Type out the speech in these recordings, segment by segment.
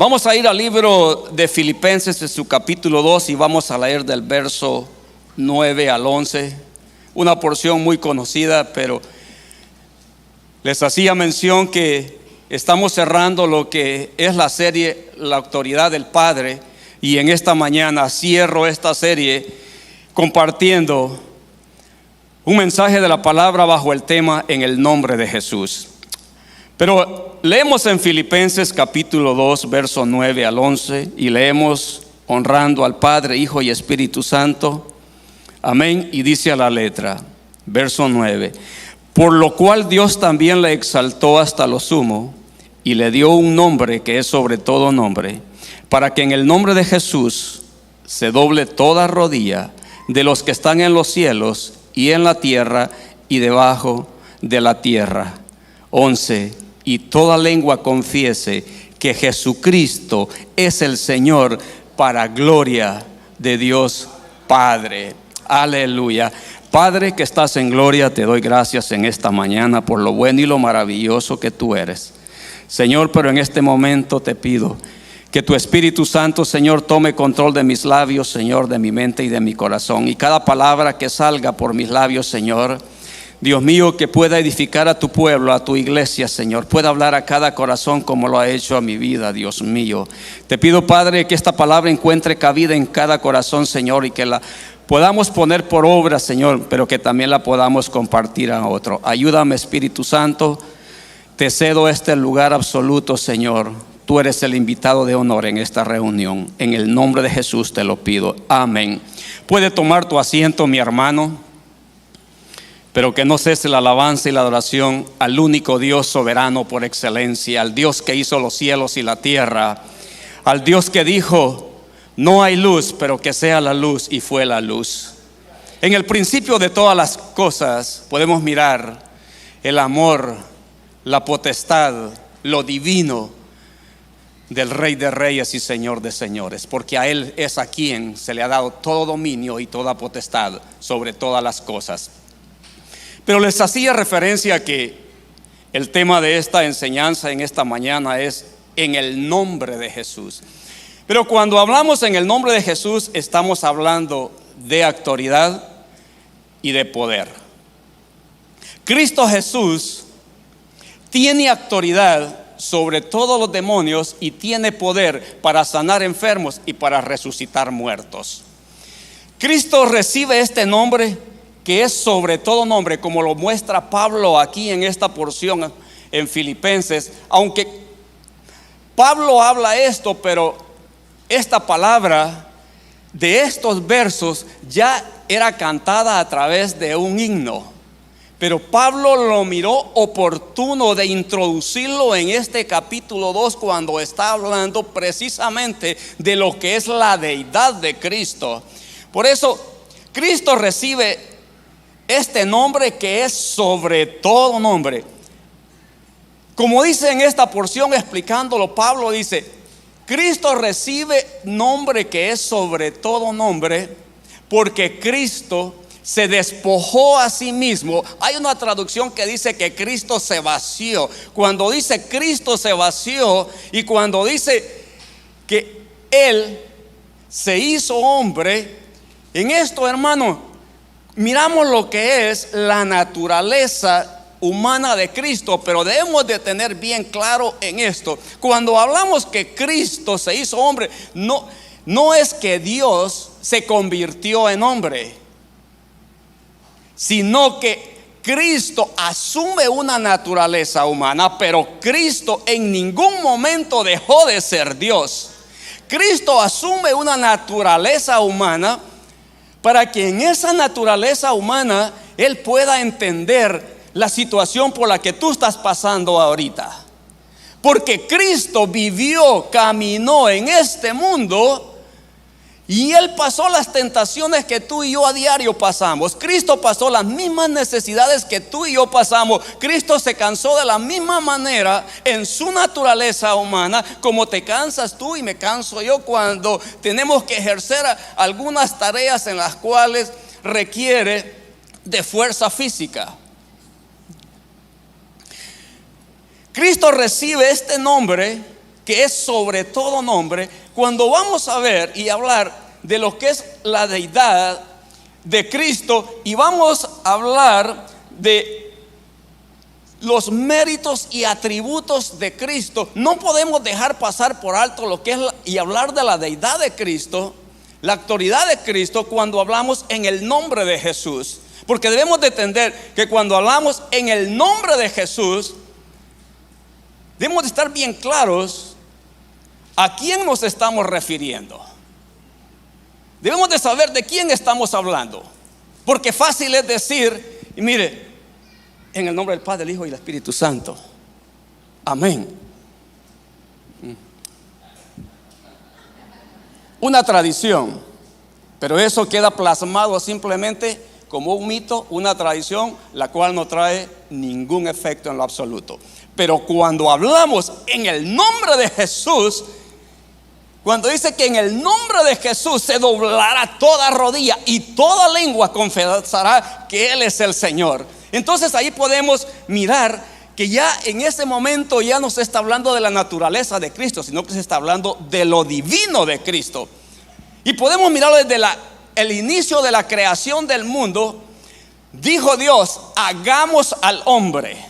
Vamos a ir al libro de Filipenses, en su capítulo 2, y vamos a leer del verso 9 al 11. Una porción muy conocida, pero les hacía mención que estamos cerrando lo que es la serie La Autoridad del Padre, y en esta mañana cierro esta serie compartiendo un mensaje de la palabra bajo el tema En el nombre de Jesús. Pero leemos en Filipenses capítulo 2, verso 9 al 11, y leemos honrando al Padre, Hijo y Espíritu Santo. Amén. Y dice a la letra, verso 9: por lo cual Dios también le exaltó hasta lo sumo y le dio un nombre que es sobre todo nombre, para que en el nombre de Jesús se doble toda rodilla de los que están en los cielos y en la tierra y debajo de la tierra. 11: y toda lengua confiese que Jesucristo es el Señor, para gloria de Dios Padre. Aleluya. Padre que estás en gloria, te doy gracias en esta mañana por lo bueno y lo maravilloso que tú eres, Señor. Pero en este momento te pido que tu Espíritu Santo, Señor, tome control de mis labios, Señor, de mi mente y de mi corazón, y cada palabra que salga por mis labios, Señor, Dios mío, que pueda edificar a tu pueblo, a tu iglesia, Señor, pueda hablar a cada corazón como lo ha hecho a mi vida, Dios mío. Te pido, Padre, que esta palabra encuentre cabida en cada corazón, Señor, y que la podamos poner por obra, Señor, pero que también la podamos compartir a otro. Ayúdame, Espíritu Santo, te cedo este lugar absoluto, Señor. Tú eres el invitado de honor en esta reunión. En el nombre de Jesús te lo pido. Amén. Puede tomar tu asiento, mi hermano, pero que no cese la alabanza y la adoración al único Dios soberano por excelencia, al Dios que hizo los cielos y la tierra, al Dios que dijo: no hay luz, pero que sea la luz, y fue la luz. En el principio de todas las cosas podemos mirar el amor, la potestad, lo divino del Rey de Reyes y Señor de Señores, porque a Él es a quien se le ha dado todo dominio y toda potestad sobre todas las cosas. Pero les hacía referencia que el tema de esta enseñanza en esta mañana es en el nombre de Jesús. Pero cuando hablamos en el nombre de Jesús, estamos hablando de autoridad y de poder. Cristo Jesús tiene autoridad sobre todos los demonios y tiene poder para sanar enfermos y para resucitar muertos. Cristo recibe este nombre que es sobre todo nombre, como lo muestra Pablo aquí en esta porción en Filipenses. Aunque Pablo habla esto, pero esta palabra de estos versos ya era cantada a través de un himno, pero Pablo lo miró oportuno de introducirlo en este capítulo 2 cuando está hablando precisamente de lo que es la deidad de Cristo. Por eso Cristo recibe este nombre que es sobre todo nombre. Como dice en esta porción explicándolo, Pablo dice: Cristo recibe nombre que es sobre todo nombre, porque Cristo se despojó a sí mismo. Hay una traducción que dice que Cristo se vació. Cuando dice Cristo se vació y cuando dice que Él se hizo hombre, en esto, hermano, miramos lo que es la naturaleza humana de Cristo, pero debemos de tener bien claro en esto: cuando hablamos que Cristo se hizo hombre, no es que Dios se convirtió en hombre, sino que Cristo asume una naturaleza humana, pero Cristo en ningún momento dejó de ser Dios. Cristo asume una naturaleza humana para que en esa naturaleza humana Él pueda entender la situación por la que tú estás pasando ahorita. Porque Cristo vivió, caminó en este mundo y Él pasó las tentaciones que tú y yo a diario pasamos. Cristo pasó las mismas necesidades que tú y yo pasamos. Cristo se cansó de la misma manera en su naturaleza humana, como te cansas tú y me canso yo cuando tenemos que ejercer algunas tareas en las cuales requiere de fuerza física. Cristo recibe este nombre que es sobre todo nombre, cuando vamos a ver y hablar de lo que es la deidad de Cristo, y vamos a hablar de los méritos y atributos de Cristo, no podemos dejar pasar por alto lo que es y hablar de la deidad de Cristo, la autoridad de Cristo, cuando hablamos en el nombre de Jesús. Porque debemos de entender que cuando hablamos en el nombre de Jesús, debemos de estar bien claros a quién nos estamos refiriendo. Debemos de saber de quién estamos hablando, porque fácil es decir, y mire, en el nombre del Padre, del Hijo y del Espíritu Santo. Amén. Una tradición, pero eso queda plasmado simplemente como un mito, una tradición, la cual no trae ningún efecto en lo absoluto. Pero cuando hablamos en el nombre de Jesús, cuando dice que en el nombre de Jesús se doblará toda rodilla y toda lengua confesará que Él es el Señor. Entonces ahí podemos mirar que ya en ese momento ya no se está hablando de la naturaleza de Cristo, sino que se está hablando de lo divino de Cristo. Y podemos mirarlo desde el inicio de la creación del mundo. Dijo Dios, hagamos al hombre.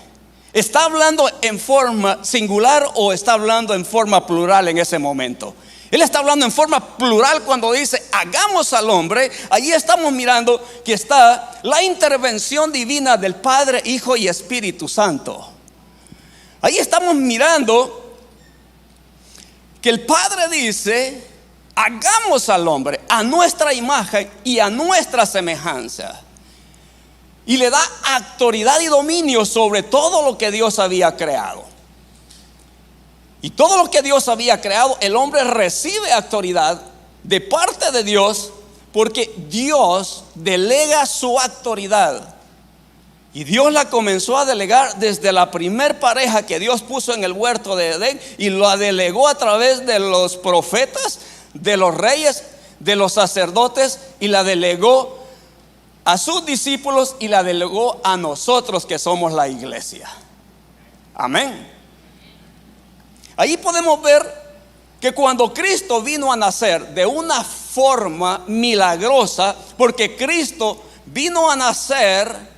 ¿Está hablando en forma singular o está hablando en forma plural en ese momento? Él está hablando en forma plural cuando dice hagamos al hombre. Allí estamos mirando que está la intervención divina del Padre, Hijo y Espíritu Santo. Ahí estamos mirando que el Padre dice hagamos al hombre a nuestra imagen y a nuestra semejanza. Y le da autoridad y dominio sobre todo lo que Dios había creado. Y todo lo que Dios había creado, el hombre recibe autoridad de parte de Dios, porque Dios delega su autoridad. Y Dios la comenzó a delegar desde la primer pareja que Dios puso en el huerto de Edén, y la delegó a través de los profetas, de los reyes, de los sacerdotes, y la delegó a sus discípulos y la delegó a nosotros que somos la iglesia. Amén. Ahí podemos ver que cuando Cristo vino a nacer de una forma milagrosa, porque Cristo vino a nacer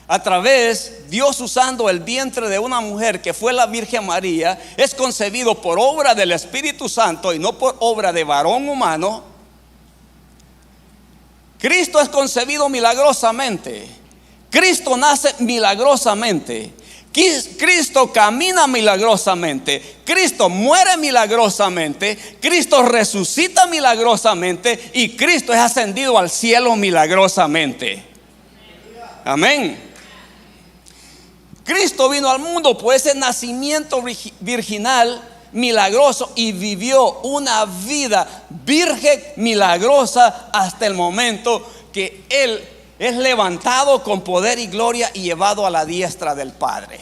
a través, Dios usando el vientre de una mujer que fue la Virgen María, es concebido por obra del Espíritu Santo y no por obra de varón humano. Cristo es concebido milagrosamente. Cristo nace milagrosamente. Cristo camina milagrosamente. Cristo muere milagrosamente. Cristo resucita milagrosamente. Y Cristo es ascendido al cielo milagrosamente. Amén. Cristo vino al mundo por ese nacimiento virginal milagroso y vivió una vida virgen milagrosa hasta el momento que Él es levantado con poder y gloria y llevado a la diestra del Padre.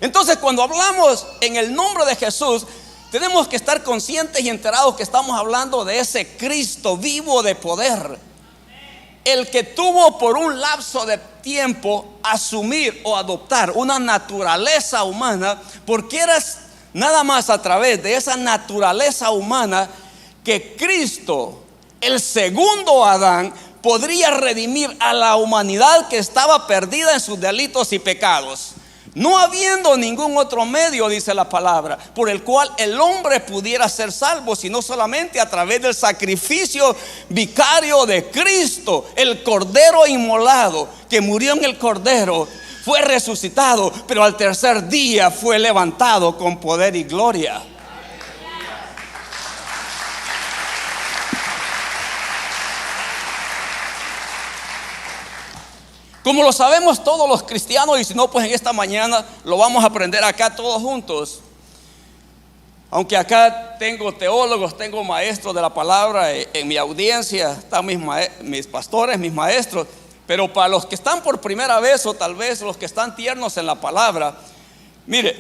Entonces, cuando hablamos en el nombre de Jesús, tenemos que estar conscientes y enterados que estamos hablando de ese Cristo vivo de poder, el que tuvo por un lapso de tiempo asumir o adoptar una naturaleza humana, porque era nada más a través de esa naturaleza humana que Cristo, el segundo Adán, podría redimir a la humanidad que estaba perdida en sus delitos y pecados, no habiendo ningún otro medio, dice la palabra, por el cual el hombre pudiera ser salvo, sino solamente a través del sacrificio vicario de Cristo, el Cordero inmolado, que murió en el Cordero, fue resucitado, pero al tercer día fue levantado con poder y gloria. Como lo sabemos todos los cristianos, y si no, pues en esta mañana lo vamos a aprender acá todos juntos. Aunque acá tengo teólogos, tengo maestros de la palabra en mi audiencia, están mis pastores, mis maestros. Pero para los que están por primera vez, o tal vez los que están tiernos en la palabra, mire,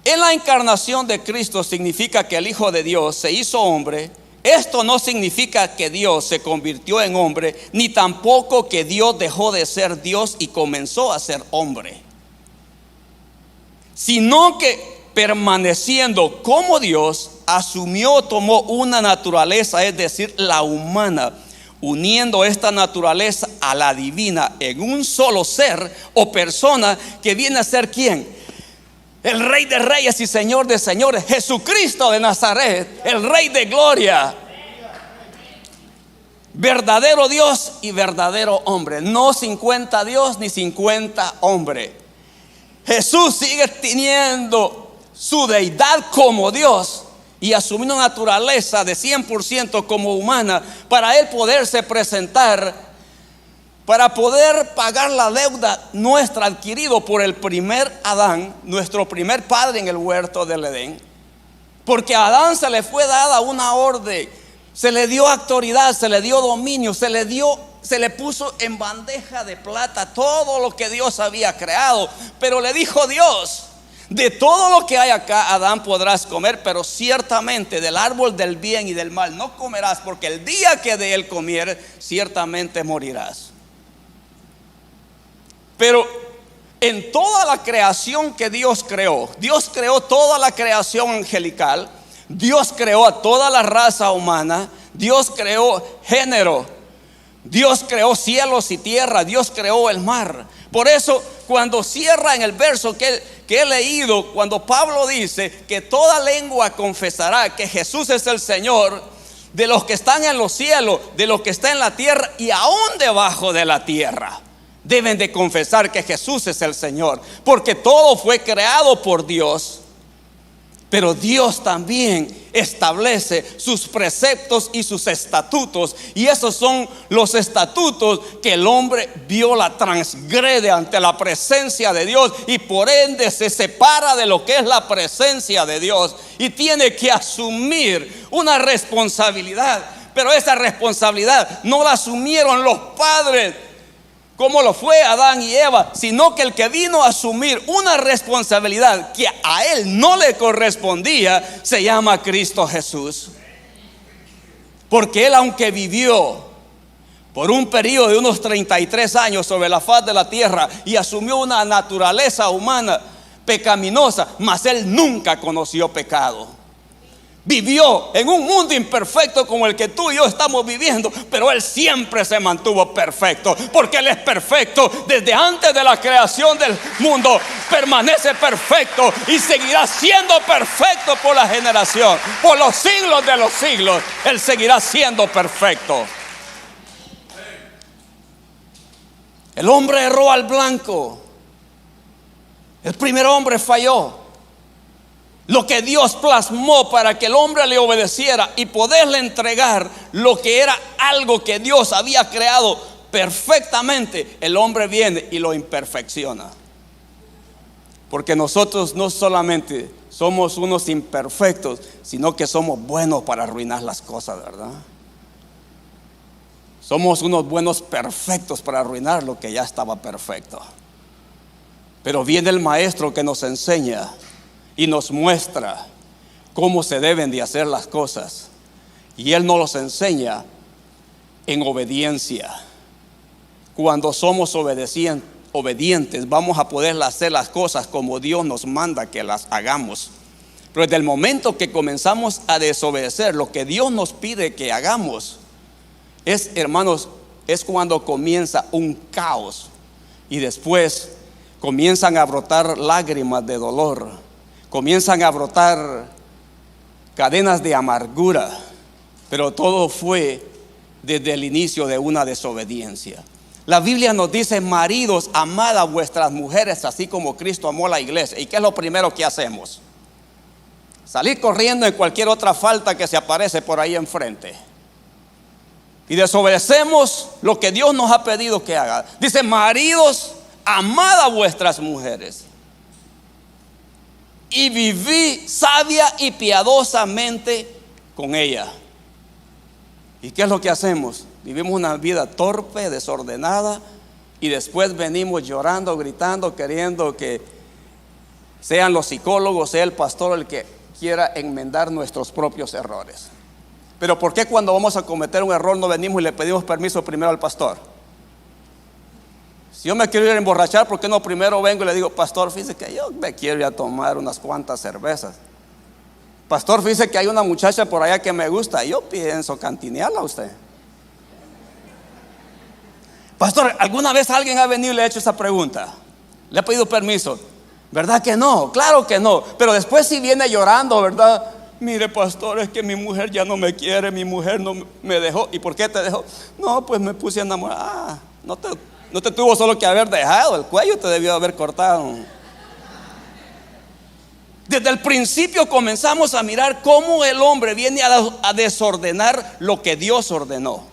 en la encarnación de Cristo significa que el Hijo de Dios se hizo hombre. Esto no significa que Dios se convirtió en hombre, ni tampoco que Dios dejó de ser Dios y comenzó a ser hombre, sino que permaneciendo como Dios, tomó una naturaleza, es decir, la humana, uniendo esta naturaleza a la divina en un solo ser o persona que viene a ser ¿quién? El Rey de Reyes y Señor de Señores, Jesucristo de Nazaret, el Rey de Gloria. Verdadero Dios y verdadero hombre, no 50 Dios ni 50 hombre. Jesús sigue teniendo su deidad como Dios y asumiendo una naturaleza de 100% como humana para él poderse presentar, para poder pagar la deuda nuestra adquirido por el primer Adán, nuestro primer padre en el huerto del Edén. Porque a Adán se le fue dada una orden, se le dio autoridad, se le dio dominio, se le puso en bandeja de plata todo lo que Dios había creado. Pero le dijo Dios: de todo lo que hay acá, Adán, podrás comer, pero ciertamente del árbol del bien y del mal no comerás, porque el día que de él comieres, ciertamente morirás. Pero en toda la creación que Dios creó toda la creación angelical, Dios creó a toda la raza humana, Dios creó género, Dios creó cielos y tierra, Dios creó el mar. Por eso cuando cierra en el verso que he leído, cuando Pablo dice que toda lengua confesará que Jesús es el Señor, de los que están en los cielos, de los que están en la tierra y aún debajo de la tierra, deben de confesar que Jesús es el Señor, porque todo fue creado por Dios. Pero Dios también establece sus preceptos y sus estatutos, y esos son los estatutos que el hombre viola, transgrede ante la presencia de Dios, y por ende se separa de lo que es la presencia de Dios y tiene que asumir una responsabilidad. Pero esa responsabilidad no la asumieron los padres como lo fue Adán y Eva, sino que el que vino a asumir una responsabilidad que a él no le correspondía se llama Cristo Jesús. Porque él, aunque vivió por un periodo de unos 33 años sobre la faz de la tierra y asumió una naturaleza humana pecaminosa, mas él nunca conoció pecado. Vivió en un mundo imperfecto como el que tú y yo estamos viviendo, pero él siempre se mantuvo perfecto, porque él es perfecto desde antes de la creación del mundo. Permanece perfecto y seguirá siendo perfecto por la generación, por los siglos de los siglos. Él seguirá siendo perfecto. El hombre erró al blanco. El primer hombre falló. Lo que Dios plasmó para que el hombre le obedeciera y poderle entregar lo que era algo que Dios había creado perfectamente, el hombre viene y lo imperfecciona. Porque nosotros no solamente somos unos imperfectos, sino que somos buenos para arruinar las cosas, ¿verdad? Somos unos buenos perfectos para arruinar lo que ya estaba perfecto. Pero viene el maestro que nos enseña y nos muestra cómo se deben de hacer las cosas. Y él nos los enseña en obediencia. Cuando somos obedientes, vamos a poder hacer las cosas como Dios nos manda que las hagamos. Pero desde el momento que comenzamos a desobedecer lo que Dios nos pide que hagamos, hermanos, es cuando comienza un caos. Y después comienzan a brotar lágrimas de dolor. Comienzan a brotar cadenas de amargura, pero todo fue desde el inicio de una desobediencia. La Biblia nos dice: maridos, amad a vuestras mujeres así como Cristo amó a la iglesia. ¿Y qué es lo primero que hacemos? Salir corriendo en cualquier otra falta que se aparece por ahí enfrente. Y desobedecemos lo que Dios nos ha pedido que haga. Dice: maridos, amad a vuestras mujeres y viví sabia y piadosamente con ella. ¿Y qué es lo que hacemos? Vivimos una vida torpe, desordenada, y después venimos llorando, gritando, queriendo que sean los psicólogos, sea el pastor el que quiera enmendar nuestros propios errores. Pero ¿por qué cuando vamos a cometer un error no venimos y le pedimos permiso primero al pastor? Si yo me quiero ir a emborrachar, ¿por qué no primero vengo y le digo, pastor, fíjese que yo me quiero ir a tomar unas cuantas cervezas? Pastor, fíjese que hay una muchacha por allá que me gusta, yo pienso cantinearla a usted. Pastor, ¿alguna vez alguien ha venido y le ha hecho esa pregunta? ¿Le ha pedido permiso? ¿Verdad que no? Claro que no. Pero después si viene llorando, ¿verdad? Mire, pastor, es que mi mujer ya no me quiere, mi mujer no me dejó. ¿Y por qué te dejó? No, pues me puse a enamorar. Ah, no te tuvo solo que haber dejado, el cuello te debió haber cortado. Desde el principio comenzamos a mirar cómo el hombre viene a desordenar lo que Dios ordenó.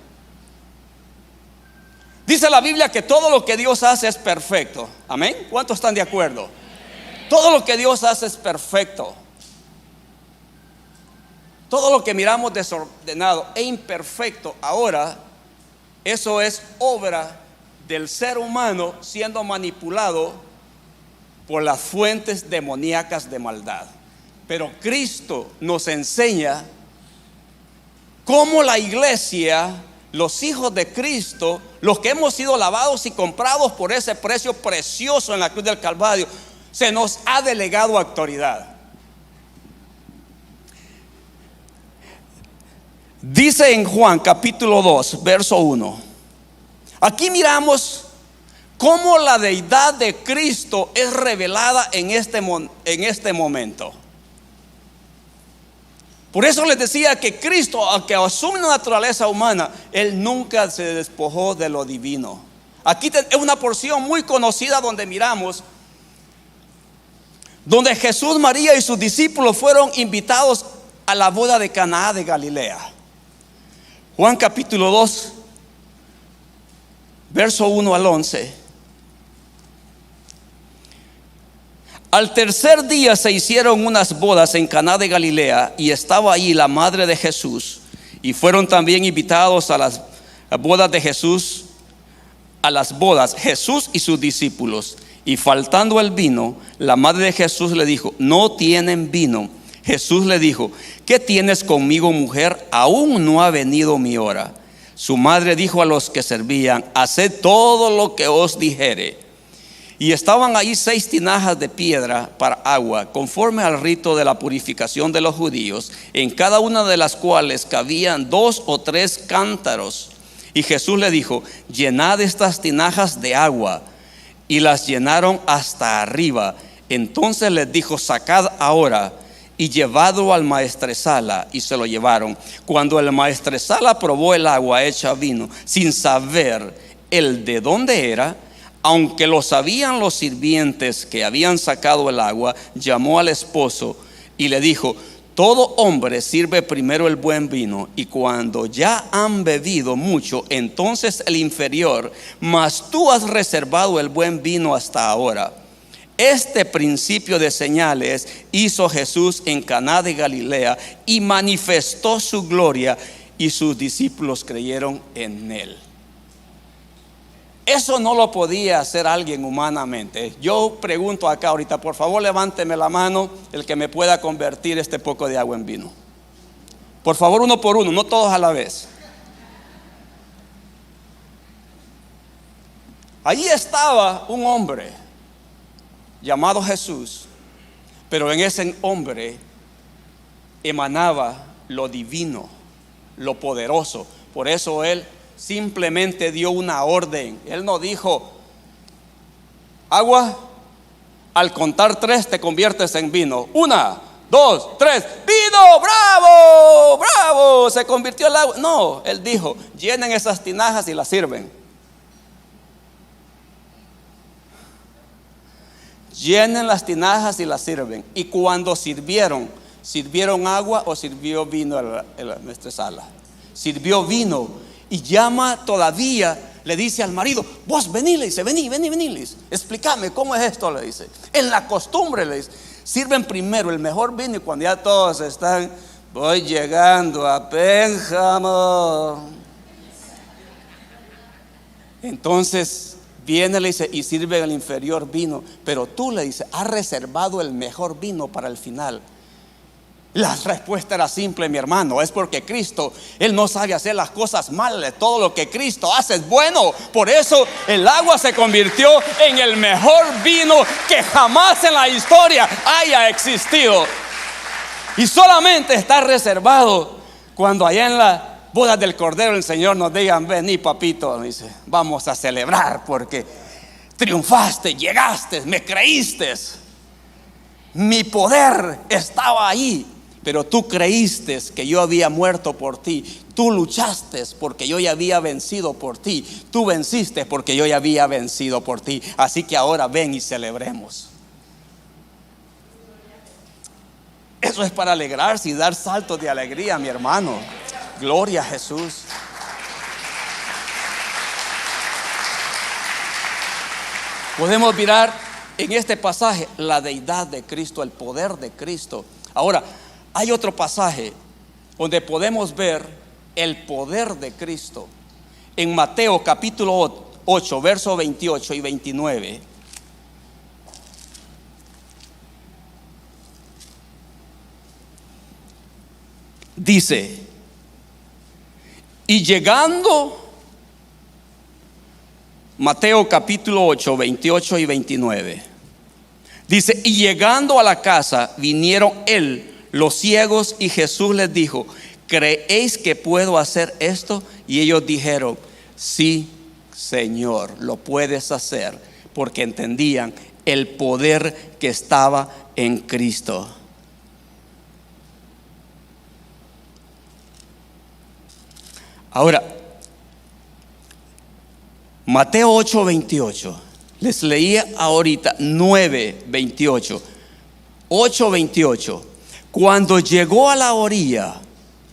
Dice la Biblia que todo lo que Dios hace es perfecto. Amén. ¿Cuántos están de acuerdo? Todo lo que Dios hace es perfecto. Todo lo que miramos desordenado e imperfecto ahora, eso es obra del ser humano siendo manipulado por las fuentes demoníacas de maldad. Pero Cristo nos enseña cómo la iglesia, los hijos de Cristo, los que hemos sido lavados y comprados por ese precio precioso en la cruz del Calvario, se nos ha delegado autoridad. Dice en Juan capítulo 2, verso 1. Aquí miramos cómo la deidad de Cristo es revelada en este momento. Por eso les decía que Cristo, aunque asume una naturaleza humana, Él nunca se despojó de lo divino. Aquí es una porción muy conocida donde miramos, donde Jesús, María y sus discípulos fueron invitados a la boda de Caná de Galilea. Juan capítulo 2, verso 1 al 11. Al tercer día se hicieron unas bodas en Caná de Galilea, y estaba allí la madre de Jesús, y fueron también invitados a las bodas de Jesús, a las bodas Jesús y sus discípulos. Y faltando el vino, la madre de Jesús le dijo: no tienen vino. Jesús le dijo: ¿qué tienes conmigo, mujer? Aún no ha venido mi hora. Su madre dijo a los que servían: haced todo lo que os dijere. Y estaban ahí 6 tinajas de piedra para agua, conforme al rito de la purificación de los judíos, en cada una de las cuales cabían 2 o 3 cántaros. Y Jesús le dijo: llenad estas tinajas de agua. Y las llenaron hasta arriba. Entonces les dijo: sacad ahora y llevadlo al maestresala. Y se lo llevaron. Cuando el maestresala probó el agua hecha vino, sin saber él de dónde era, aunque lo sabían los sirvientes que habían sacado el agua, llamó al esposo y le dijo: todo hombre sirve primero el buen vino, y cuando ya han bebido mucho, entonces el inferior, mas tú has reservado el buen vino hasta ahora. Este principio de señales hizo Jesús en Caná de Galilea y manifestó su gloria, y sus discípulos creyeron en él. Eso no lo podía hacer alguien humanamente. Yo pregunto acá ahorita, por favor levánteme la mano el que me pueda convertir este poco de agua en vino. Por favor, uno por uno, no todos a la vez. Allí estaba un hombre llamado Jesús, pero en ese hombre emanaba lo divino, lo poderoso. Por eso él simplemente dio una orden. Él no dijo: agua, al contar 3 te conviertes en vino. 1, 2, 3, vino, bravo, bravo, se convirtió el agua. No, él dijo: llenen esas tinajas y las sirven. Llenen las tinajas y las sirven. Y cuando ¿sirvieron agua o sirvió vino el maestresala? Sirvió vino. Y llama todavía, le dice al marido: vos vení, le dice, vení, le dice, explícame cómo es esto, le dice. En la costumbre, le dice, sirven primero el mejor vino, y cuando ya todos están: voy llegando a Pénjamo. Entonces viene, le dice, y sirve el inferior vino. Pero tú, le dice, has reservado el mejor vino para el final. La respuesta era simple, mi hermano. Es porque Cristo, Él no sabe hacer las cosas malas. Todo lo que Cristo hace es bueno. Por eso el agua se convirtió en el mejor vino que jamás en la historia haya existido. Y solamente está reservado cuando allá en la boda del Cordero el Señor nos digan: vení, papito, dice, vamos a celebrar porque triunfaste, llegaste, me creíste. Mi poder estaba ahí, pero tú creíste que yo había muerto por ti. Tú luchaste porque yo ya había vencido por ti. Tú venciste porque yo ya había vencido por ti. Así que ahora ven y celebremos. Eso es para alegrarse y dar saltos de alegría, mi hermano. Gloria a Jesús. Podemos mirar en este pasaje la deidad de Cristo, el poder de Cristo. Ahora, hay otro pasaje donde podemos ver el poder de Cristo. En Mateo capítulo 8, versos 28 y 29. Dice: y llegando, Mateo capítulo 8, 28 y 29. Dice: y llegando a la casa, vinieron los ciegos, y Jesús les dijo: ¿creéis que puedo hacer esto? Y ellos dijeron: sí, Señor, lo puedes hacer, porque entendían el poder que estaba en Cristo. Ahora, Mateo 8, 28. Les leía ahorita 9, 28. 8, 28. Cuando llegó a la orilla,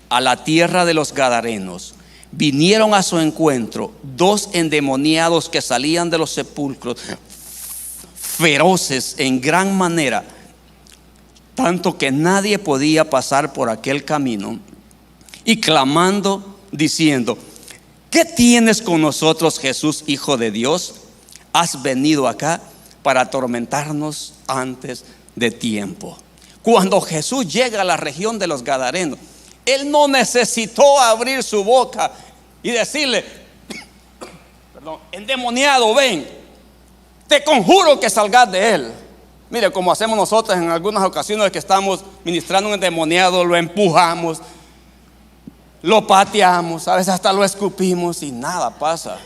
a la tierra de los Gadarenos, vinieron a su encuentro 2 endemoniados que salían de los sepulcros, feroces en gran manera, tanto que nadie podía pasar por aquel camino, y clamando, diciendo: ¿qué tienes con nosotros, Jesús, Hijo de Dios? ¿Has venido acá para atormentarnos antes de tiempo? Cuando Jesús llega a la región de los Gadarenos, Él no necesitó abrir su boca y decirle: endemoniado, ven, te conjuro que salgas de él. Mire, como hacemos nosotros en algunas ocasiones que estamos ministrando un endemoniado, lo empujamos, lo pateamos, a veces hasta lo escupimos y nada pasa.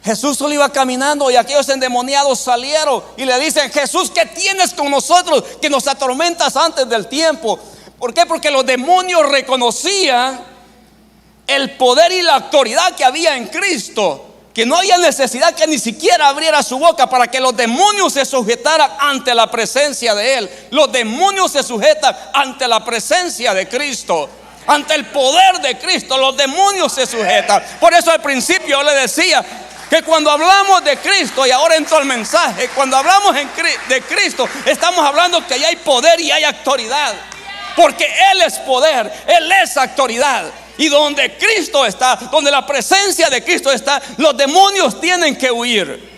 Jesús solo iba caminando y aquellos endemoniados salieron y le dicen: Jesús, ¿qué tienes con nosotros que nos atormentas antes del tiempo? ¿Por qué? Porque los demonios reconocían el poder y la autoridad que había en Cristo, que no había necesidad que ni siquiera abriera su boca para que los demonios se sujetaran ante la presencia de Él. Los demonios se sujetan ante la presencia de Cristo. Ante el poder de Cristo, los demonios se sujetan. Por eso al principio yo le decía que cuando hablamos de Cristo, y ahora entro al mensaje, cuando hablamos de Cristo, estamos hablando que ya hay poder y hay autoridad. Porque Él es poder, Él es autoridad. Y donde Cristo está, donde la presencia de Cristo está, los demonios tienen que huir,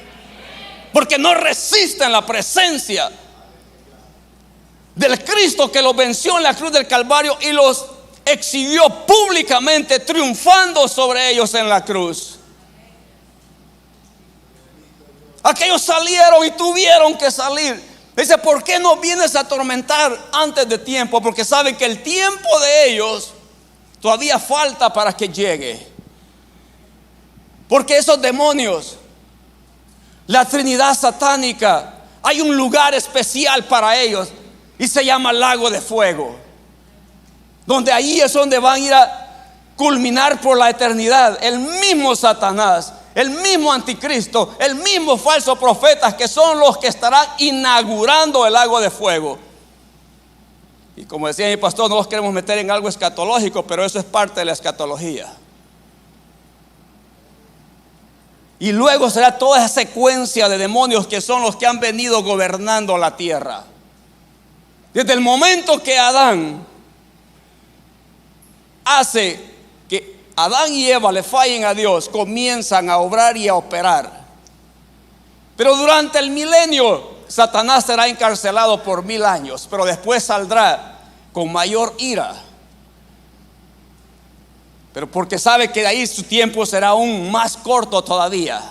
porque no resisten la presencia del Cristo que los venció en la cruz del Calvario y los exhibió públicamente, triunfando sobre ellos en la cruz. Aquellos salieron y tuvieron que salir. Dice: ¿por qué no vienes a atormentar antes de tiempo? Porque saben que el tiempo de ellos todavía falta para que llegue. Porque esos demonios, la Trinidad satánica, hay un lugar especial para ellos y se llama lago de fuego, donde ahí es donde van a ir a culminar por la eternidad. El mismo Satanás, el mismo anticristo, el mismo falso profeta, que son los que estarán inaugurando el lago de fuego. Y como decía mi pastor, no nos queremos meter en algo escatológico, pero eso es parte de la escatología. Y luego será toda esa secuencia de demonios que son los que han venido gobernando la tierra. Desde el momento que Adán hace que Adán y Eva le fallen a Dios, comienzan a obrar y a operar. Pero durante el milenio Satanás será encarcelado por 1000 años, pero después saldrá con mayor ira. Pero porque sabe que de ahí su tiempo será aún más corto todavía.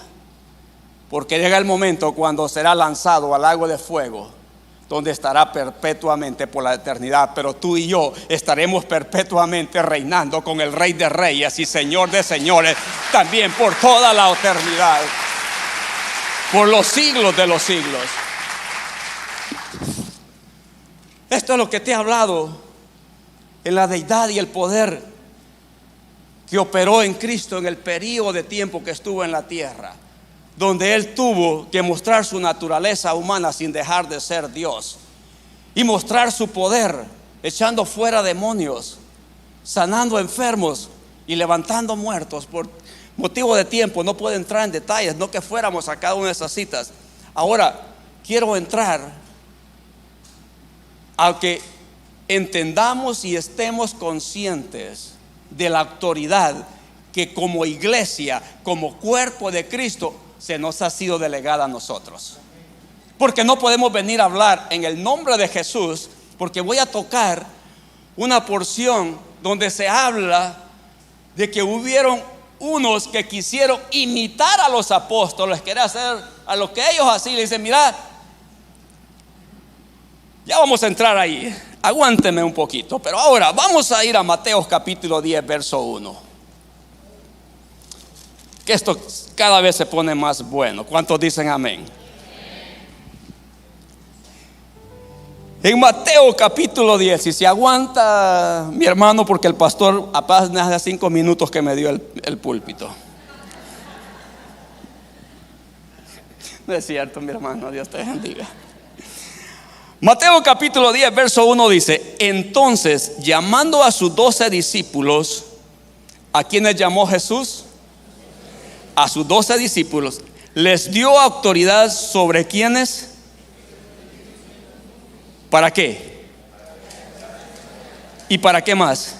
Porque llega el momento cuando será lanzado al lago de fuego, donde estará perpetuamente por la eternidad. Pero tú y yo estaremos perpetuamente reinando con el Rey de Reyes y Señor de Señores, también por toda la eternidad, por los siglos de los siglos. Esto es lo que te he hablado en la deidad y el poder que operó en Cristo en el periodo de tiempo que estuvo en la tierra, donde Él tuvo que mostrar su naturaleza humana sin dejar de ser Dios, y mostrar su poder echando fuera demonios, sanando enfermos y levantando muertos. Por motivo de tiempo no puedo entrar en detalles, no que fuéramos a cada una de esas citas. Ahora quiero entrar a que entendamos y estemos conscientes de la autoridad que como iglesia, como cuerpo de Cristo, se nos ha sido delegada a nosotros. Porque no podemos venir a hablar en el nombre de Jesús, porque voy a tocar una porción donde se habla de que hubieron unos que quisieron imitar a los apóstoles, querer hacer a lo que ellos hacían. Le dicen: mira, ya vamos a entrar ahí, aguánteme un poquito. Pero ahora vamos a ir a Mateo capítulo 10, verso 1. Que esto cada vez se pone más bueno. ¿Cuántos dicen amén? En Mateo capítulo 10, y se aguanta mi hermano, porque el pastor apenas hace 5 minutos que me dio el púlpito. No es cierto, mi hermano, Dios te bendiga. Mateo capítulo 10, verso 1 dice: entonces, llamando a sus 12 discípulos, ¿a quienes llamó Jesús? A sus 12 discípulos. Les dio autoridad sobre quienes. ¿Para qué? ¿Y para qué más?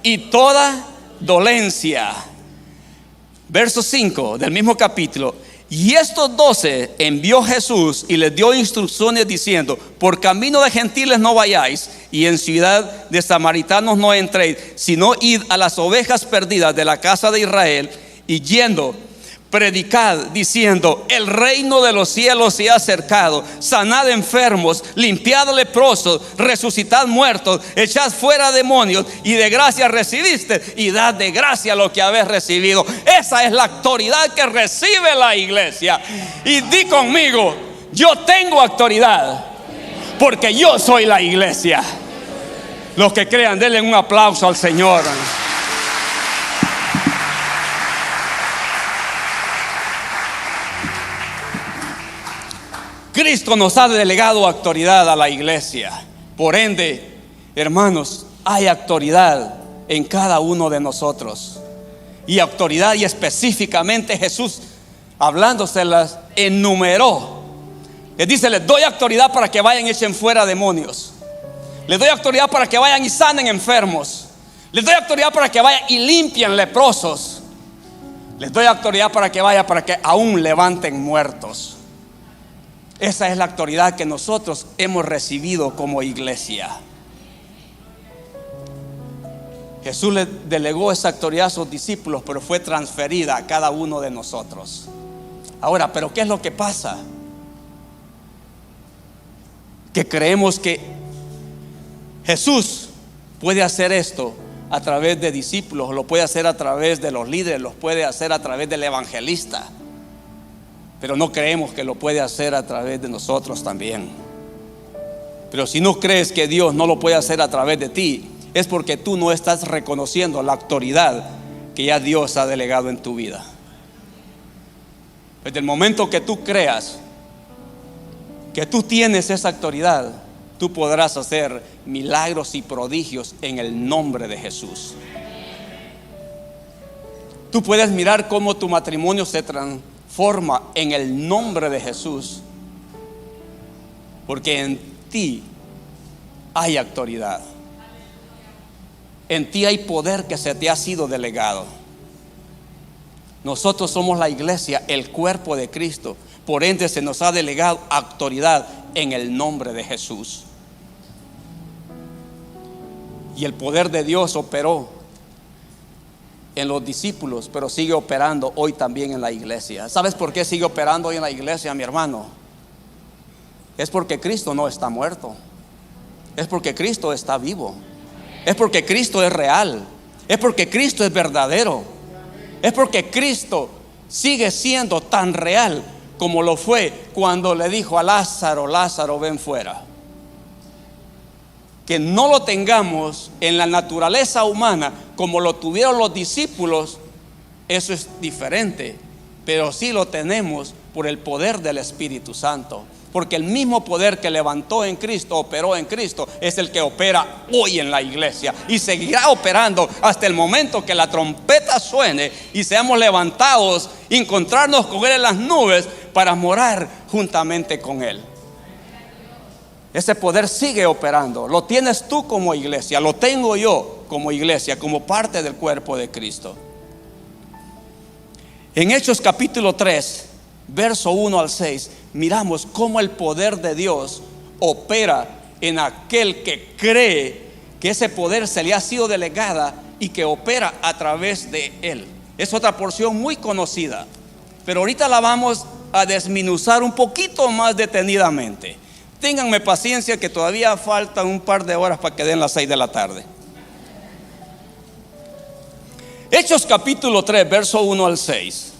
Y toda dolencia. Verso 5 del mismo capítulo. Y estos 12 envió Jesús y les dio instrucciones diciendo: por camino de gentiles no vayáis, y en ciudad de samaritanos no entréis, sino id a las ovejas perdidas de la casa de Israel, y yendo, predicad diciendo: el reino de los cielos se ha acercado, sanad enfermos, limpiad leprosos, resucitad muertos, echad fuera demonios, y de gracia recibiste, y dad de gracia lo que habéis recibido. Esa es la autoridad que recibe la iglesia. Y di conmigo: yo tengo autoridad, porque yo soy la iglesia. Los que crean, denle un aplauso al Señor. Cristo nos ha delegado autoridad a la iglesia. Por ende, hermanos, hay autoridad en cada uno de nosotros. Y autoridad, y específicamente Jesús, hablándoselas, enumeró. Les dice: les doy autoridad para que vayan y echen fuera demonios. Les doy autoridad para que vayan y sanen enfermos. Les doy autoridad para que vayan y limpien leprosos. Les doy autoridad para que vayan, para que aún levanten muertos. Esa es la autoridad que nosotros hemos recibido como iglesia. Jesús le delegó esa autoridad a sus discípulos, pero fue transferida a cada uno de nosotros. Ahora, ¿pero qué es lo que pasa? Que creemos que Jesús puede hacer esto a través de discípulos, lo puede hacer a través de los líderes, lo puede hacer a través del evangelista, pero no creemos que lo puede hacer a través de nosotros también. Pero si no crees que Dios no lo puede hacer a través de ti, es porque tú no estás reconociendo la autoridad que ya Dios ha delegado en tu vida. Desde el momento que tú creas que tú tienes esa autoridad, tú podrás hacer milagros y prodigios en el nombre de Jesús. Tú puedes mirar cómo tu matrimonio se transforma en el nombre de Jesús, porque en ti hay autoridad. En ti hay poder que se te ha sido delegado. Nosotros somos la iglesia, el cuerpo de Cristo. Por ende se nos ha delegado autoridad en el nombre de Jesús. Y el poder de Dios operó en los discípulos, pero sigue operando hoy también en la iglesia. ¿Sabes por qué sigue operando hoy en la iglesia, mi hermano? Es porque Cristo no está muerto. Es porque Cristo está vivo. Es porque Cristo es real. Es porque Cristo es verdadero. Es porque Cristo sigue siendo tan real como lo fue cuando le dijo a Lázaro: Lázaro, ven fuera. Que no lo tengamos en la naturaleza humana como lo tuvieron los discípulos, eso es diferente, pero sí lo tenemos por el poder del Espíritu Santo, porque el mismo poder que levantó en Cristo, operó en Cristo, es el que opera hoy en la iglesia y seguirá operando hasta el momento que la trompeta suene y seamos levantados y encontrarnos con Él en las nubes para morar juntamente con Él. Ese poder sigue operando. Lo tienes tú como iglesia, lo tengo yo como iglesia, como parte del cuerpo de Cristo. En Hechos capítulo 3, verso 1 al 6, miramos cómo el poder de Dios opera en aquel que cree que ese poder se le ha sido delegada y que opera a través de él. Es otra porción muy conocida, pero ahorita la vamos a desmenuzar un poquito más detenidamente. Ténganme paciencia que todavía faltan un par de horas para que den las 6 de la tarde. Hechos capítulo 3, verso 1 al 6.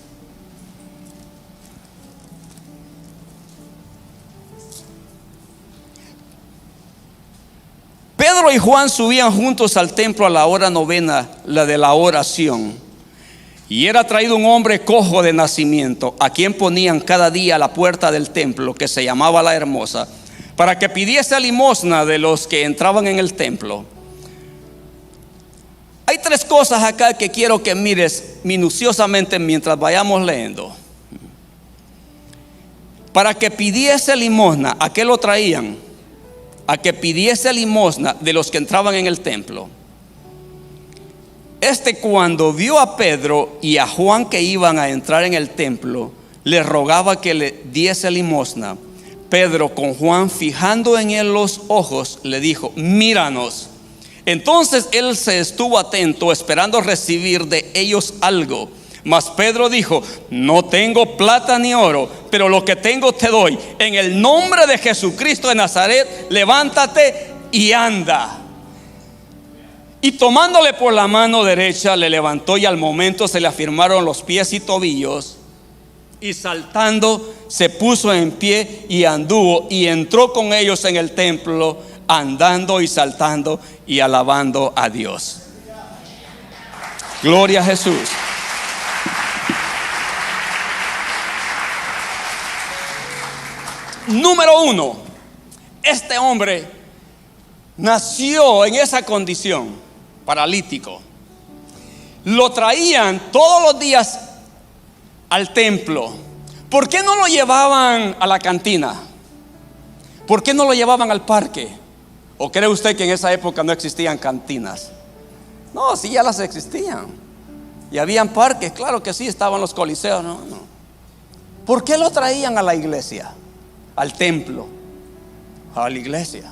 Pedro y Juan subían juntos al templo a la hora novena, la de la oración. Y era traído un hombre cojo de nacimiento, a quien ponían cada día a la puerta del templo, que se llamaba La Hermosa, para que pidiese limosna de los que entraban en el templo. Hay 3 cosas acá que quiero que mires minuciosamente mientras vayamos leyendo. Para que pidiese limosna, ¿a qué lo traían? A que pidiese limosna de los que entraban en el templo. Cuando vio a Pedro y a Juan que iban a entrar en el templo, le rogaba que le diese limosna. Pedro, con Juan fijando en él los ojos, le dijo: míranos. Entonces él se estuvo atento, esperando recibir de ellos algo. Mas Pedro dijo: no tengo plata ni oro, pero lo que tengo te doy. En el nombre de Jesucristo de Nazaret, levántate y anda. Y tomándole por la mano derecha, le levantó, y al momento se le afirmaron los pies y tobillos. Y saltando se puso en pie y anduvo, y entró con ellos en el templo, andando y saltando y alabando a Dios. Gloria a Jesús. Número 1, este hombre nació en esa condición, paralítico. Lo traían todos los días al templo. ¿Por qué no lo llevaban a la cantina? ¿Por qué no lo llevaban al parque? ¿O cree usted que en esa época no existían cantinas? No, sí, ya las existían. Y habían parques, claro que sí, estaban los coliseos. No. ¿Por qué lo traían a la iglesia? Al templo, a la iglesia.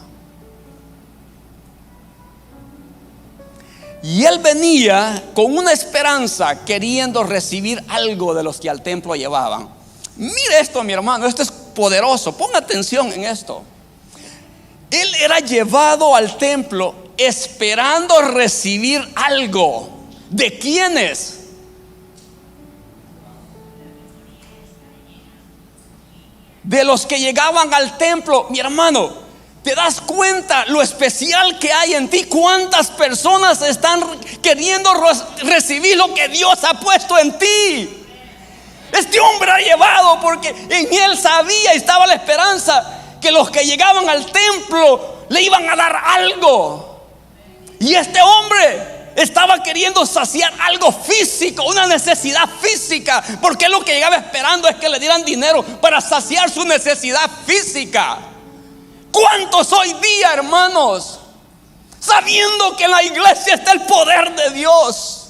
Y él venía con una esperanza, queriendo recibir algo de los que al templo llevaban. Mire esto, mi hermano, esto es poderoso. Ponga atención en esto. Él era llevado al templo esperando recibir algo. ¿De quiénes? De los que llegaban al templo. Mi hermano, ¿te das cuenta lo especial que hay en ti? ¿Cuántas personas están queriendo recibir lo que Dios ha puesto en ti? Este hombre ha llevado porque en él sabía y estaba la esperanza que los que llegaban al templo le iban a dar algo. Y este hombre estaba queriendo saciar algo físico, una necesidad física, porque lo que llegaba esperando es que le dieran dinero para saciar su necesidad física. ¿Cuántos hoy día, hermanos, sabiendo que en la iglesia está el poder de Dios,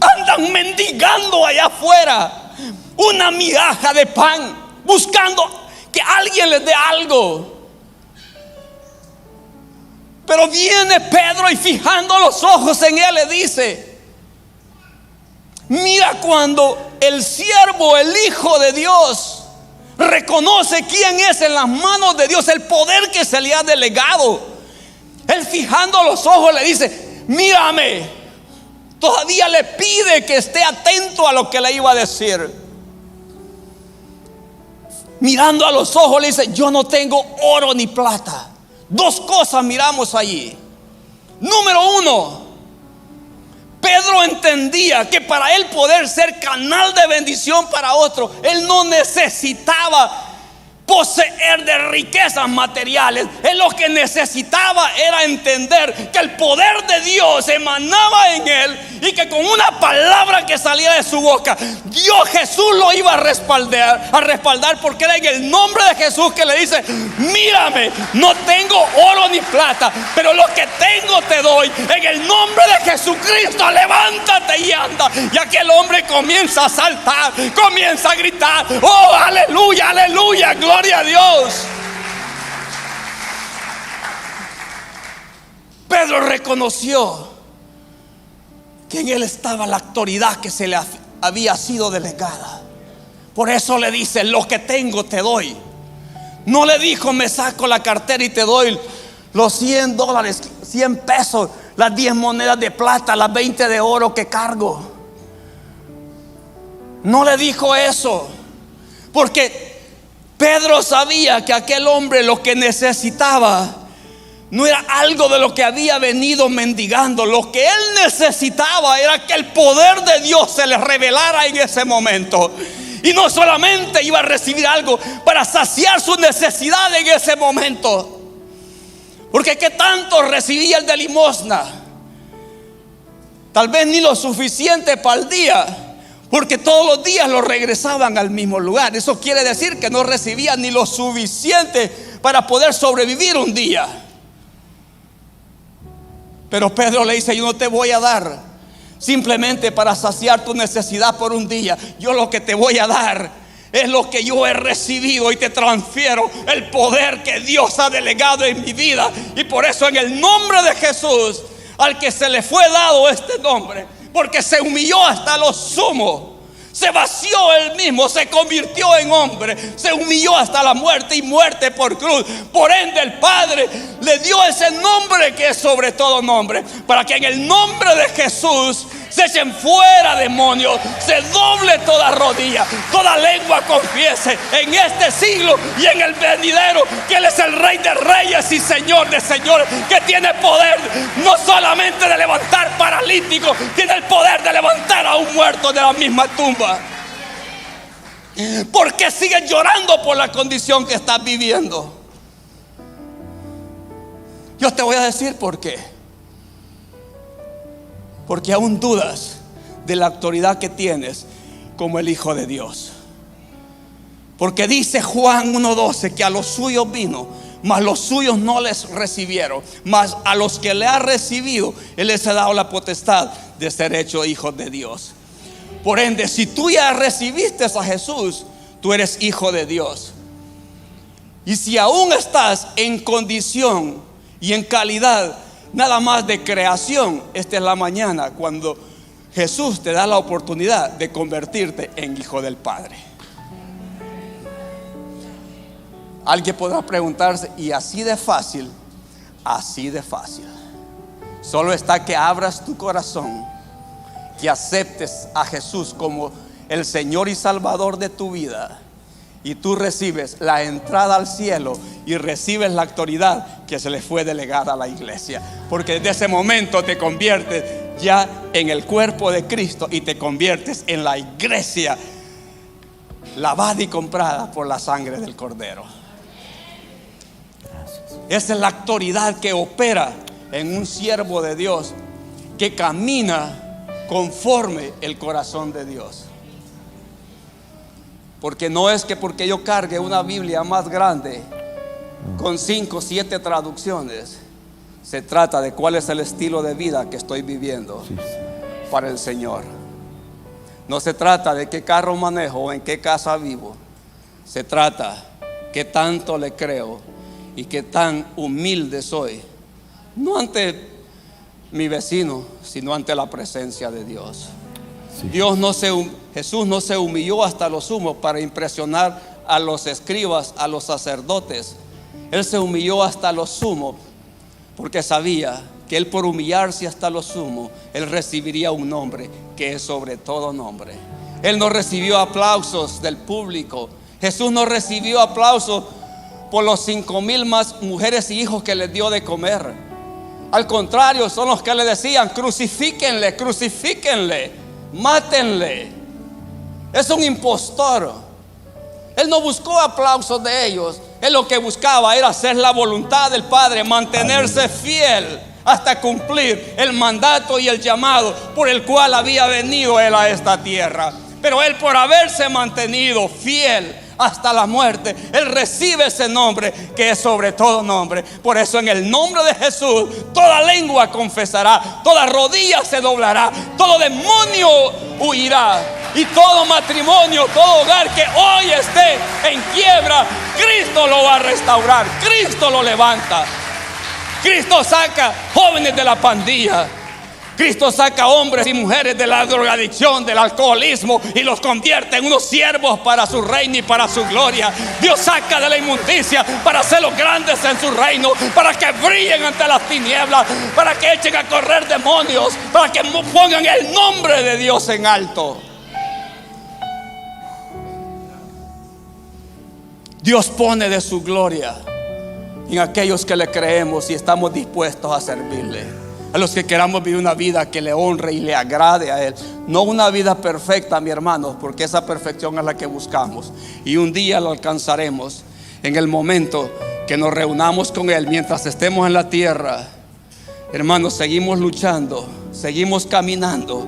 andan mendigando allá afuera una migaja de pan, buscando que alguien les dé algo. Pero viene Pedro y fijando los ojos en él le dice: mira, cuando el siervo, el Hijo de Dios, reconoce quién es en las manos de Dios, el poder que se le ha delegado, él fijando los ojos le dice: mírame. Todavía le pide que esté atento a lo que le iba a decir. Mirando a los ojos le dice: yo no tengo oro ni plata. Dos cosas miramos allí. Número uno, Pedro entendía que para él poder ser canal de bendición para otro, él no necesitaba poseer de riquezas materiales. Él lo que necesitaba era entender que el poder de Dios emanaba en él y que con una palabra que salía de su boca, Dios Jesús lo iba a respaldar, porque era en el nombre de Jesús que le dice: mírame, no tengo oro ni plata, pero lo que tengo te doy. En el nombre de Jesucristo, levántate y anda. Y aquel hombre comienza a saltar, comienza a gritar: oh, aleluya, aleluya, gloria a Dios. Pedro reconoció que en él estaba la autoridad que se le había sido delegada. Por eso le dice: lo que tengo te doy. No le dijo: me saco la cartera y te doy los $100, 100 pesos, las 10 monedas de plata, las 20 de oro que cargo. No le dijo eso, porque Pedro sabía que aquel hombre lo que necesitaba no era algo de lo que había venido mendigando. Lo que él necesitaba era que el poder de Dios se le revelara en ese momento. Y no solamente iba a recibir algo para saciar su necesidad en ese momento, porque ¿qué tanto recibía el de limosna? Tal vez ni lo suficiente para el día, porque todos los días lo regresaban al mismo lugar. Eso quiere decir que no recibía ni lo suficiente para poder sobrevivir un día. Pero Pedro le dice: yo no te voy a dar simplemente para saciar tu necesidad por un día. Yo lo que te voy a dar es lo que yo he recibido, y te transfiero el poder que Dios ha delegado en mi vida. Y por eso, en el nombre de Jesús, al que se le fue dado este nombre, porque se humilló hasta lo sumo, se vació él mismo, se convirtió en hombre, se humilló hasta la muerte, y muerte por cruz. Por ende, el Padre le dio ese nombre que es sobre todo nombre, para que en el nombre de Jesús se echen fuera demonios, se doble toda rodilla, toda lengua confiese en este siglo y en el venidero que Él es el Rey de reyes y Señor de señores, que tiene poder no solamente de levantar paralíticos, tiene el poder de levantar a un muerto de la misma tumba. ¿Por qué sigues llorando por la condición que estás viviendo? Yo te voy a decir por qué. Porque aún dudas de la autoridad que tienes como el Hijo de Dios. Porque dice Juan 1:12 que a los suyos vino, mas los suyos no les recibieron. Mas a los que le ha recibido, Él les ha dado la potestad de ser hechos hijos de Dios. Por ende, si tú ya recibiste a Jesús, tú eres hijo de Dios. Y si aún estás en condición y en calidad nada más de creación, esta es la mañana cuando Jesús te da la oportunidad de convertirte en hijo del Padre. Alguien podrá preguntarse: ¿y así de fácil? Así de fácil. Solo está que abras tu corazón, que aceptes a Jesús como el Señor y Salvador de tu vida, y tú recibes la entrada al cielo y recibes la autoridad que se le fue delegada a la iglesia. Porque desde ese momento te conviertes ya en el cuerpo de Cristo y te conviertes en la iglesia lavada y comprada por la sangre del Cordero. Esa es la autoridad que opera en un siervo de Dios que camina conforme el corazón de Dios. Porque no es que porque yo cargue una Biblia más grande con 5 o 7 traducciones, se trata de cuál es el estilo de vida que estoy viviendo para el Señor. No se trata de qué carro manejo o en qué casa vivo. Se trata que tanto le creo y que tan humilde soy, no ante mi vecino, sino ante la presencia de Dios. Sí. Jesús no se humilló hasta lo sumo para impresionar a los escribas, a los sacerdotes. Él se humilló hasta lo sumo porque sabía que él, por humillarse hasta lo sumo, él recibiría un nombre que es sobre todo nombre. Él no recibió aplausos del público. Jesús no recibió aplausos por los 5,000 más mujeres y hijos que les dio de comer. Al contrario, son los que le decían: crucifíquenle, crucifíquenle, mátenle. Es un impostor. Él no buscó aplausos de ellos. Él lo que buscaba era hacer la voluntad del Padre, mantenerse fiel hasta cumplir el mandato y el llamado por el cual había venido él a esta tierra. Pero él, por haberse mantenido fiel hasta la muerte, él recibe ese nombre que es sobre todo nombre. Por eso, en el nombre de Jesús, toda lengua confesará, toda rodilla se doblará, todo demonio huirá, y todo matrimonio, todo hogar que hoy esté en quiebra, Cristo lo va a restaurar. Cristo lo levanta. Cristo saca jóvenes de la pandilla. Cristo saca hombres y mujeres de la drogadicción, del alcoholismo, y los convierte en unos siervos para su reino y para su gloria. Dios saca de la inmundicia para hacerlos grandes en su reino, para que brillen ante las tinieblas, para que echen a correr demonios, para que pongan el nombre de Dios en alto. Dios pone de su gloria en aquellos que le creemos y estamos dispuestos a servirle. A los que queramos vivir una vida que le honre y le agrade a Él. No una vida perfecta, mi hermanos, porque esa perfección es la que buscamos, y un día lo alcanzaremos en el momento que nos reunamos con Él. Mientras estemos en la tierra, hermanos, seguimos luchando, seguimos caminando,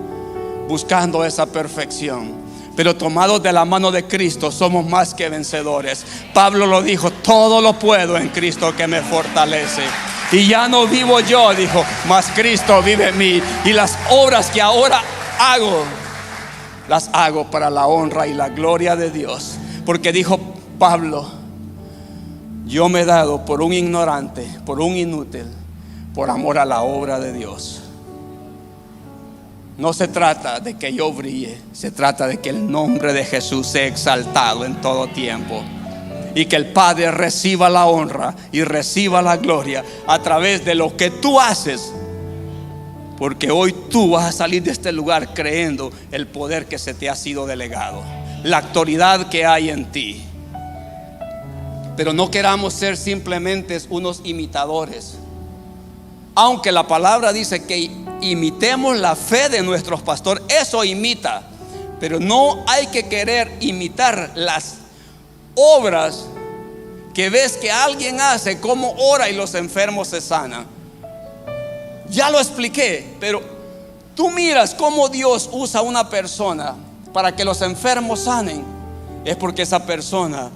buscando esa perfección. Pero tomados de la mano de Cristo, somos más que vencedores. Pablo lo dijo: todo lo puedo en Cristo que me fortalece. Y ya no vivo yo, dijo, mas Cristo vive en mí. Y las obras que ahora hago, las hago para la honra y la gloria de Dios. Porque dijo Pablo: yo me he dado por un ignorante, por un inútil, por amor a la obra de Dios. No se trata de que yo brille, se trata de que el nombre de Jesús sea exaltado en todo tiempo, y que el Padre reciba la honra y reciba la gloria a través de lo que tú haces. Porque hoy tú vas a salir de este lugar creyendo el poder que se te ha sido delegado, la autoridad que hay en ti. Pero no queramos ser simplemente unos imitadores. Aunque la palabra dice que imitemos la fe de nuestros pastores, eso imita. Pero no hay que querer imitar las obras que ves que alguien hace, como ora y los enfermos se sanan. Ya lo expliqué, pero tú miras cómo Dios usa a una persona para que los enfermos sanen. Es porque esa persona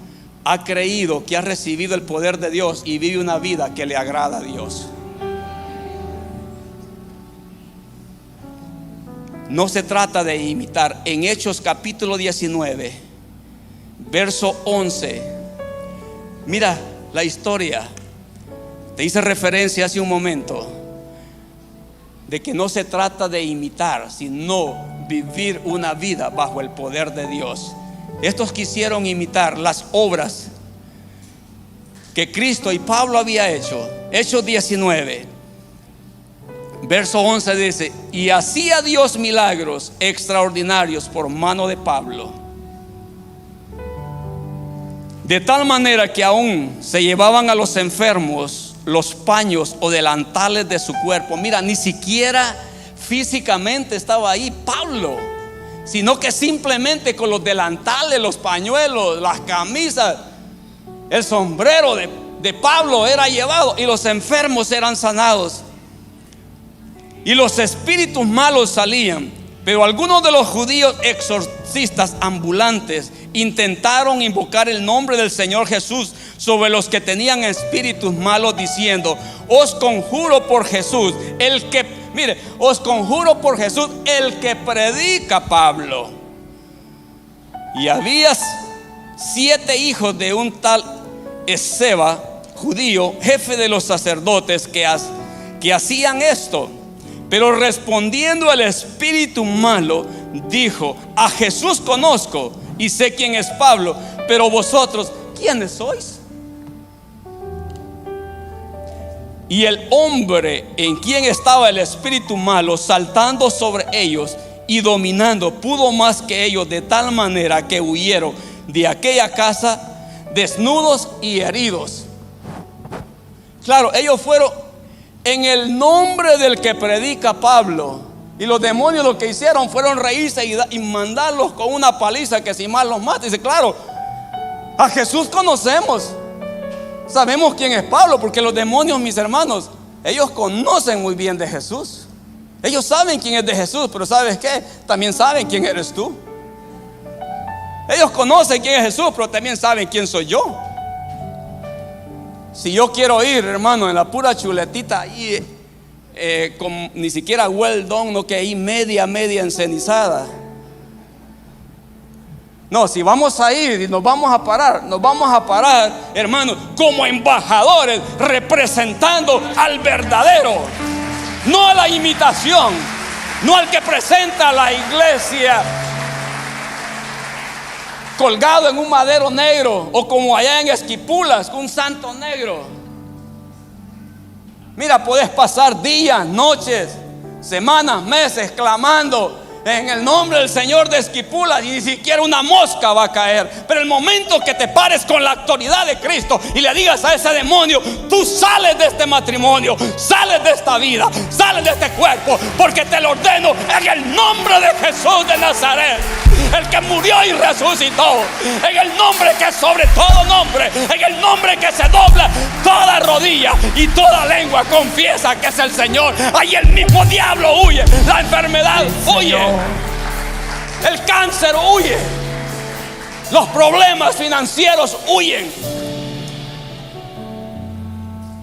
ha creído que ha recibido el poder de Dios y vive una vida que le agrada a Dios. No se trata de imitar. En Hechos capítulo 19, verso 11, mira la historia. Te hice referencia hace un momento de que no se trata de imitar, sino vivir una vida bajo el poder de Dios. Estos quisieron imitar las obras que Cristo y Pablo había hecho. Hechos 19, verso 11 dice: y hacía Dios milagros extraordinarios por mano de Pablo, de tal manera que aún se llevaban a los enfermos los paños o delantales de su cuerpo. Mira, ni siquiera físicamente estaba ahí Pablo, sino que simplemente con los delantales, los pañuelos, las camisas, el sombrero de Pablo era llevado, y los enfermos eran sanados y los espíritus malos salían. Pero algunos de los judíos exorcistas ambulantes intentaron invocar el nombre del Señor Jesús sobre los que tenían espíritus malos, diciendo: os conjuro por Jesús, os conjuro por Jesús, el que predica Pablo. Y había 7 hijos de un tal Esceva, judío, jefe de los sacerdotes, que hacían esto. Pero respondiendo el espíritu malo, dijo: a Jesús conozco y sé quién es Pablo, pero vosotros, ¿quiénes sois? Y el hombre en quien estaba el espíritu malo, saltando sobre ellos y dominando, pudo más que ellos, de tal manera que huyeron de aquella casa desnudos y heridos. Claro, ellos fueron en el nombre del que predica Pablo, y los demonios lo que hicieron fueron reírse y mandarlos con una paliza que si mal los mata. Dice: claro, a Jesús conocemos, sabemos quién es Pablo, porque los demonios, mis hermanos, ellos conocen muy bien de Jesús. Ellos saben quién es de Jesús, pero ¿sabes qué? También saben quién eres tú. Ellos conocen quién es Jesús, pero también saben quién soy yo. Si yo quiero ir, hermano, en la pura chuletita ahí, con ni siquiera well done, no que ahí media encenizada. No, si vamos a ir y nos vamos a parar, hermano, como embajadores, representando al verdadero, no a la imitación, no al que presenta la iglesia colgado en un madero negro, o como allá en Esquipulas, un santo negro. Mira, puedes pasar días, noches, semanas, meses clamando en el nombre del Señor de Esquipulas, y ni siquiera una mosca va a caer. Pero el momento que te pares con la autoridad de Cristo y le digas a ese demonio: tú sales de este matrimonio, sales de esta vida, sales de este cuerpo, porque te lo ordeno en el nombre de Jesús de Nazaret, el que murió y resucitó, en el nombre que es sobre todo nombre, en el nombre que se dobla toda rodilla y toda lengua confiesa que es el Señor. Ahí el mismo diablo huye, la enfermedad huye, el cáncer huye, los problemas financieros huyen.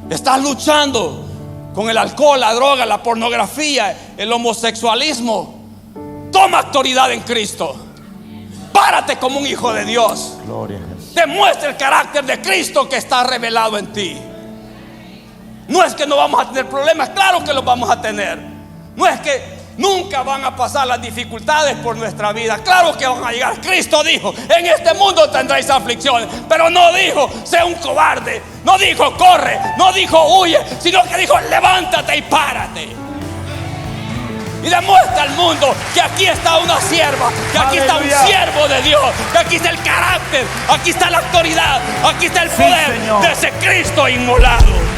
Estás luchando con el alcohol, la droga, la pornografía, el homosexualismo. Toma autoridad en Cristo. Párate como un hijo de Dios. Gloria a Jesús. Demuestra el carácter de Cristo que está revelado en ti. No es que no vamos a tener problemas, claro que los vamos a tener. No es que nunca van a pasar las dificultades por nuestra vida, claro que van a llegar. Cristo dijo: en este mundo tendréis aflicciones, pero no dijo: sé un cobarde, no dijo: corre, no dijo: huye, sino que dijo: levántate y párate. Y demuestra al mundo que aquí está una sierva, que aquí está un siervo de Dios, que aquí está el carácter, aquí está la autoridad, aquí está el poder de ese Cristo inmolado.